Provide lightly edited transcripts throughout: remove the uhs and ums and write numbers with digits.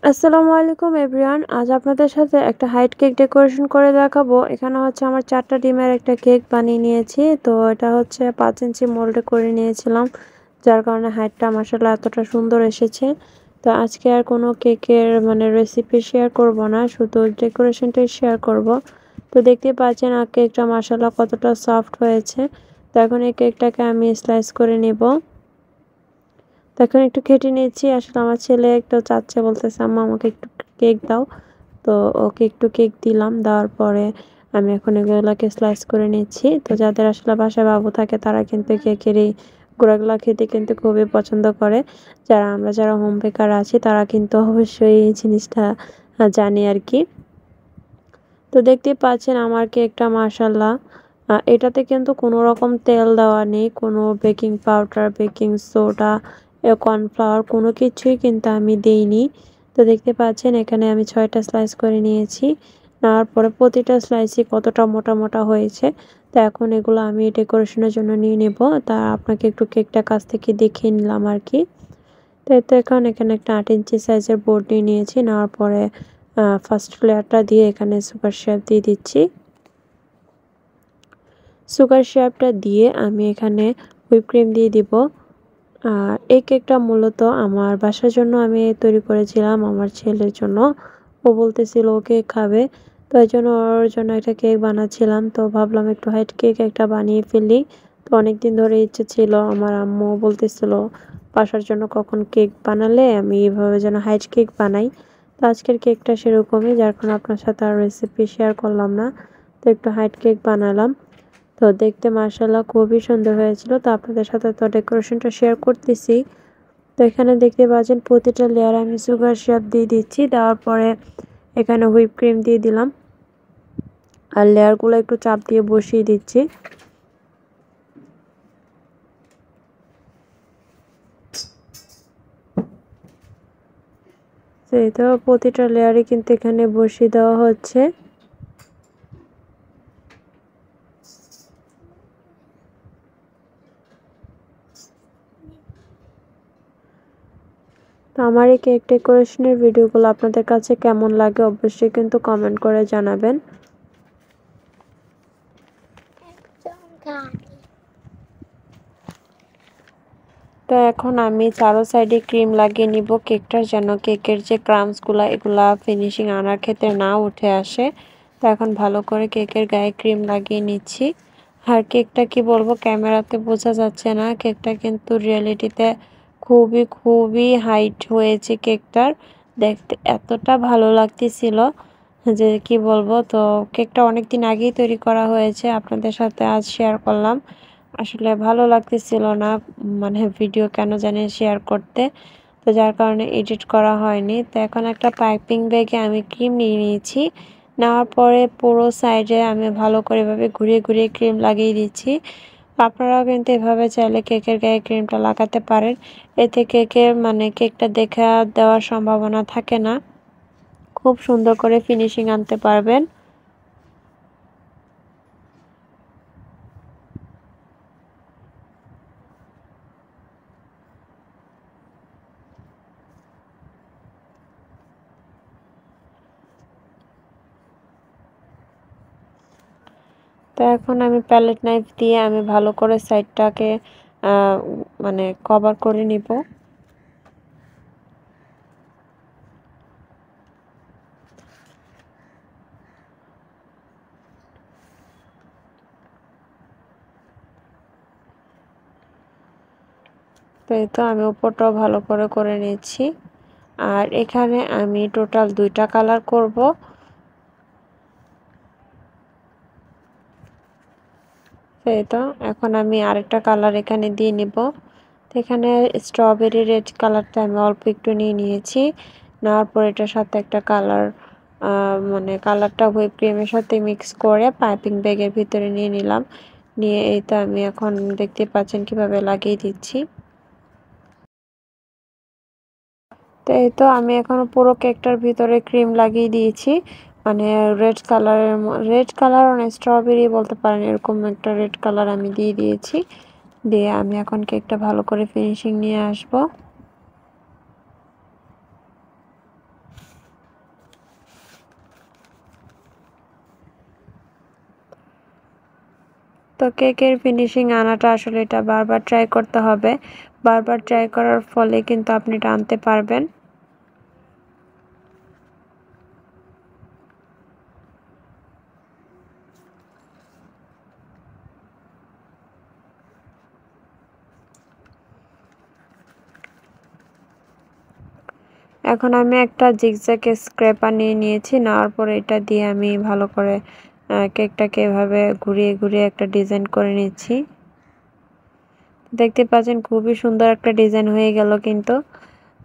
আসসালামু আলাইকুম এভরিওয়ান। আজ আপনাদের সাথে একটা হাইট কেক ডেকোরেশন করে দেখাবো। এখানে হচ্ছে আমার 4টা ডিমের একটা কেক বানিয়ে নিয়েছি। তো এটা হচ্ছে 5 ইঞ্চি মোল্ডে করে নিয়েছিলাম, যার কারণে হাইটটা মাশাআল্লাহ এতটা সুন্দর এসেছে। তো আজকে আর কোনো কেকের রেসিপি শেয়ার করব না, শুধু ডেকোরেশনটাই শেয়ার করব। তো দেখতেই পাচ্ছেন কেকটা মাশাআল্লাহ কতটা সফট হয়েছে। তো এখন এই কেকটাকে আমি স্লাইস করে নিব। এখন একটু কেটে নিয়েছি। আসলে আমার ছেলে একটু চাচ্ছে, বলতেছে আম্মা আমাকে একটু কেক দাও। তো ওকে একটু কেক দিলাম, দেওয়ার পরে আমি এখন এগুলোকে স্লাইস করে নিচ্ছি। তো যাদের আসলে বাসায় বাবু থাকে তারা কিন্তু কেকের এই গোড়াগুলা খেতে কিন্তু খুবই পছন্দ করে। যারা হোম বেকার আছি তারা কিন্তু অবশ্যই এই জিনিসটা জানি আর কি। তো দেখতেই পাচ্ছেন আমার কেকটা মাশাআল্লাহ এটাতে কিন্তু কোনো রকম তেল দেওয়া নেই, কোনো baking powder, baking soda, cornflour কোনো কিছুই কিন্তু আমি দেইনি। তো দেখতে পাচ্ছেন এখানে আমি 6টা স্লাইস করে নিয়েছি। নেওয়ার পরে প্রতিটা স্লাইসই কতটা মোটা মোটা হয়েছে। তো এখন এগুলো আমি ডেকোরেশনের জন্য নিয়ে নেব। তা আপনাকে একটু কেকটা কাছ থেকে দেখিয়ে নিলাম আর কি। তো এখন এখানে একটা 8 ইঞ্চি সাইজের বোর্ড নিয়ে নিয়েছি। নেওয়ার পরে ফার্স্ট লেয়ারটা দিয়ে এখানে সুগার সিরাপ দিয়ে দিচ্ছি। সুগার সিরাপটা দিয়ে আমি এখানে হুইপ ক্রিম দিয়ে দিব। আর এই কেকটা মূলত আমার বাসার জন্য আমি তৈরি করেছিলাম, আমার ছেলের জন্য। ও বলতেছিল ও কেক খাবে, তো এই জন্য ওর জন্য একটা কেক বানাচ্ছিলাম। তো ভাবলাম একটু হাইট কেক একটা বানিয়ে ফেলি। তো অনেকদিন ধরে ইচ্ছে ছিল, আমার আম্মু বলতেছিল বাসার জন্য কখন কেক বানালে আমি এভাবে যেন হাইট কেক বানাই। তো আজকের কেকটা সেরকমই, যার কারণে আপনার সাথে আর রেসিপি শেয়ার করলাম না। তো একটু হাইট কেক বানালাম। তো দেখতে মাশাআল্লাহ খুবই সুন্দর হয়েছিল। তো আপনাদের সাথে তো ডেকোরেশনটা শেয়ার করতেছি। তো এখানে দেখতে পাচ্ছেন প্রতিটা লেয়ার আমি সুগার সিরাপ দিয়ে দিচ্ছি। দেওয়ার পরে এখানে হুইপ ক্রিম দিয়ে দিলাম, আর লেয়ারগুলো একটু চাপ দিয়ে বসিয়ে দিচ্ছি। তো প্রতিটা লেয়ারে কিন্তু এখানে বসিয়ে দেওয়া হচ্ছে। তো আমার এই কেক ডেকোরেশনের ভিডিওগুলো আপনাদের কাছে কেমন লাগে অবশ্যই কিন্তু কমেন্ট করে জানাবেন। তো এখন আমি চারো সাইডে ক্রিম লাগিয়ে নিব কেকটার, যেন কেকের যে ক্রামসগুলা এগুলা ফিনিশিং আনার ক্ষেত্রে না উঠে আসে। তো এখন ভালো করে কেকের গায়ে ক্রিম লাগিয়ে নিচ্ছি। আর কেকটা কি বলবো, ক্যামেরাতে বোঝা যাচ্ছে না, কেকটা কিন্তু রিয়েলিটিতে খুবই খুবই হাইট হয়েছে কেকটার। দেখতে এতটা ভালো লাগতেছিল যে কি বলবো। তো কেকটা অনেকদিন আগেই তৈরি করা হয়েছে, আপনাদের সাথে আজ শেয়ার করলাম। আসলে ভালো লাগতেছিল না, ভিডিও কেন জানি শেয়ার করতে, তো যার কারণে এডিট করা হয়নি। তো এখন একটা পাইপিং ব্যাগে আমি ক্রিম নিয়ে নিয়েছি। নেওয়ার পরে পুরো সাইডে আমি ভালো করে এভাবে ঘুরিয়ে ঘুরিয়ে ক্রিম লাগিয়ে দিচ্ছি। আপনারাও কিন্তু এভাবে চাইলে কেকের গায়ে ক্রিমটা লাগাতে পারেন। এতে কেকটা দেখা দেওয়ার সম্ভাবনা থাকে না, খুব সুন্দর করে ফিনিশিং আনতে পারবেন। তো এখন আমি প্যালেট নাইফ দিয়ে আমি ভালো করে সাইডটাকে কভার করে নিব। তো এই তো আমি উপরটাও ভালো করে করে নিচ্ছি। আর এখানে আমি টোটাল 2টা কালার করব। এই তো এখন আমি আরেকটা কালার এখানে দিয়ে নিব। তো এখানে স্ট্রবেরি রেড কালারটা আমি অল্প একটু নিয়ে নিয়েছি। নেওয়ার পর এটার সাথে একটা কালার কালারটা হুইপ ক্রিমের সাথে মিক্স করে পাইপিং ব্যাগের ভিতরে নিয়ে নিলাম। নিয়ে এই তো আমি এখন দেখতে পাচ্ছেন কিভাবে লাগিয়ে দিচ্ছি। তো এই তো আমি এখন পুরো কেকটার ভিতরে ক্রিম লাগিয়ে দিয়েছি। মানে রেড কালার স্ট্রবেরি বলতে পারেন, এরকম একটা রেড কালার আমি দিয়ে দিয়েছি। দিয়ে আমি এখন কেকটা ভালো করে ফিনিশিং নিয়ে আসব। তো কেকের ফিনিশিং আনাটা আসলে এটা বারবার ট্রাই করতে হবে। বারবার ট্রাই করার ফলে কিন্তু আপনি এটা আনতে পারবেন। এখন আমি একটা জিগজ্যাগ স্ক্র্যাপার নিয়ে নিয়েছি। নেওয়ার পরে এটা দিয়ে আমি ভালো করে কেকটাকে এভাবে ঘুরিয়ে ঘুরিয়ে একটা ডিজাইন করে নিচ্ছি। দেখতে পাচ্ছেন খুবই সুন্দর একটা ডিজাইন হয়ে গেল কিন্তু।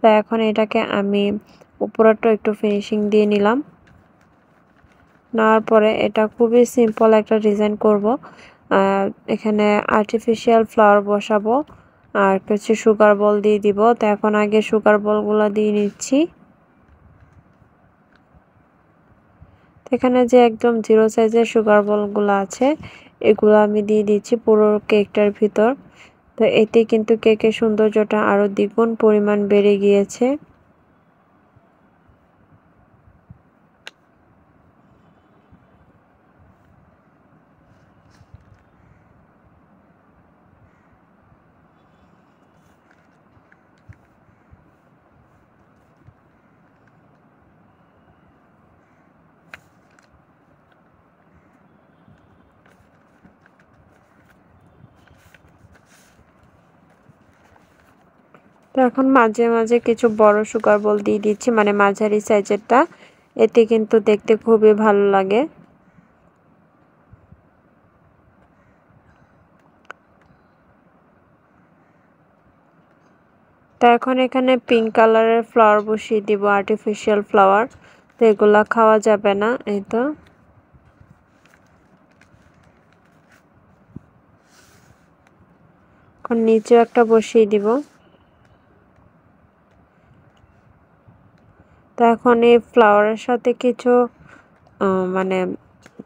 তো এখন এটাকে আমি উপরটা একটু ফিনিশিং দিয়ে নিলাম। নেওয়ার পরে এটা খুবই সিম্পল একটা ডিজাইন করব। এখানে আর্টিফিশিয়াল ফ্লাওয়ার বসাবো আর কিছু সুগার বল দিয়ে দিব। তো এখন আগে সুগার বলগুলো দিয়ে নিচ্ছি। এখানে যে একদম 0 সাইজের সুগার বলগুলো আছে এগুলো আমি দিয়ে দিচ্ছি পুরো কেকটার ভিতর। তো এতে কিন্তু কেকের সৌন্দর্যটা আরো দ্বিগুণ পরিমাণ বেড়ে গিয়েছে। তো এখন মাঝে মাঝে কিছু বড় সুগার বল দিয়ে দিচ্ছি, মানে মাঝারি সাইজেরটা। এতে কিন্তু দেখতে খুবই ভালো লাগে। তো এখন এখানে পিঙ্ক কালারের ফ্লাওয়ার বসিয়ে দিব, আর্টিফিশিয়াল ফ্লাওয়ার। তো এগুলা খাওয়া যাবে না। এই তো এখন নিচেও একটা বসিয়ে দিব। তো এখন এই ফ্লাওয়ারের সাথে কিছু মানে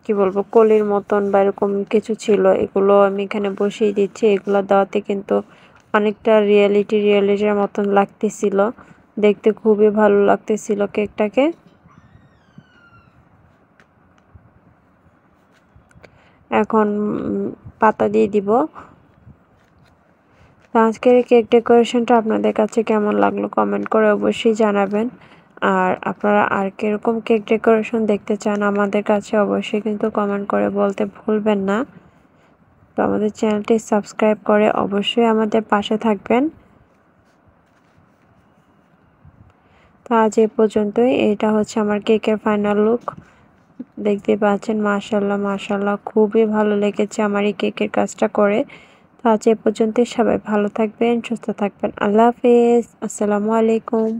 কি বলবো কলির মতন বা এরকম কিছু ছিল, এগুলো আমি এখানে বসিয়ে দিচ্ছি। এগুলো দেওয়াতে কিন্তু অনেকটা রিয়েলিটির মতন লাগতেছিল, দেখতে খুবই ভালো লাগতেছিল কেকটাকে। এখন পাতা দিয়ে দিব। আজকের কেক ডেকোরেশনটা আপনাদের কাছে কেমন লাগলো কমেন্ট করে অবশ্যই জানাবেন। আর আপনারা আর কিরকম কেক ডেকোরেশন দেখতে চান আমাদের কাছে অবশ্যই কিন্তু কমেন্ট করে বলতে ভুলবেন না। তো আমাদের চ্যানেলটি সাবস্ক্রাইব করে অবশ্যই আমাদের পাশে থাকবেন। তো আজ এ পর্যন্তই। এটা হচ্ছে আমার কেকের ফাইনাল লুক। দেখতে পাচ্ছেন মাশাআল্লাহ মাশাআল্লাহ খুবই ভালো লেগেছে আমার এই কেকের কাজটা করে। তো আজ এ পর্যন্তই। সবাই ভালো থাকবেন, সুস্থ থাকবেন। আল্লাহ হাফেজ। আসসালামু আলাইকুম।